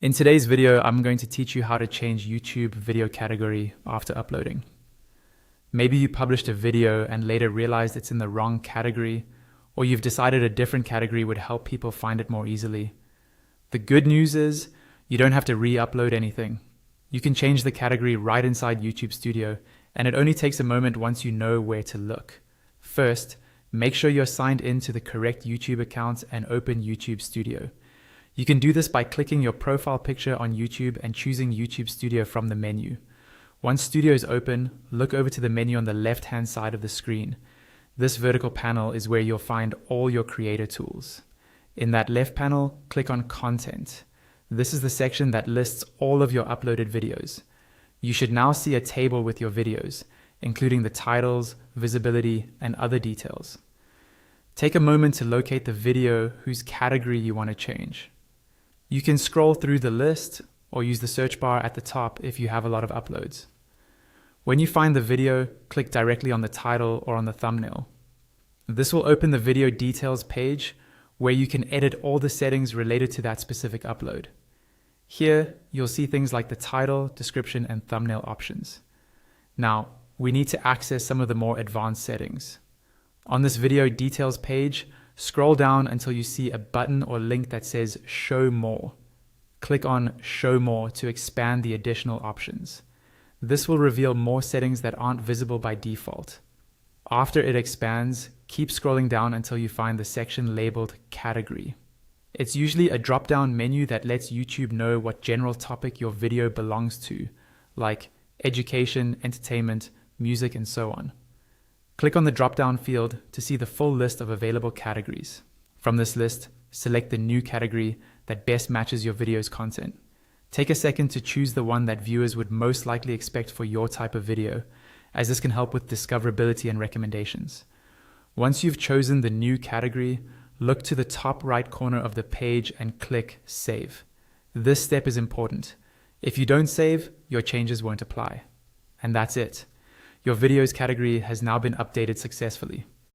In today's video, I'm going to teach you how to change YouTube video category after uploading. Maybe you published a video and later realized it's in the wrong category, or you've decided a different category would help people find it more easily. The good news is you don't have to re-upload anything. You can change the category right inside YouTube Studio, and it only takes a moment once you know where to look. First, make sure you're signed in to the correct YouTube account and open YouTube Studio. You can do this by clicking your profile picture on YouTube and choosing YouTube Studio from the menu. Once Studio is open, look over to the menu on the left-hand side of the screen. This vertical panel is where you'll find all your creator tools. In that left panel, click on Content. This is the section that lists all of your uploaded videos. You should now see a table with your videos, including the titles, visibility, and other details. Take a moment to locate the video whose category you want to change. You can scroll through the list or use the search bar at the top if you have a lot of uploads. When you find the video, click directly on the title or on the thumbnail. This will open the video details page where you can edit all the settings related to that specific upload. Here, you'll see things like the title, description, and thumbnail options. Now, we need to access some of the more advanced settings. On this video details page, scroll down until you see a button or link that says Show More. Click on Show More to expand the additional options. This will reveal more settings that aren't visible by default. After it expands, keep scrolling down until you find the section labeled Category. It's usually a drop-down menu that lets YouTube know what general topic your video belongs to, like education, entertainment, music, and so on. Click on the drop-down field to see the full list of available categories. From this list, select the new category that best matches your video's content. Take a second to choose the one that viewers would most likely expect for your type of video, as this can help with discoverability and recommendations. Once you've chosen the new category, look to the top right corner of the page and click Save. This step is important. If you don't save, your changes won't apply. And that's it. Your video's category has now been updated successfully.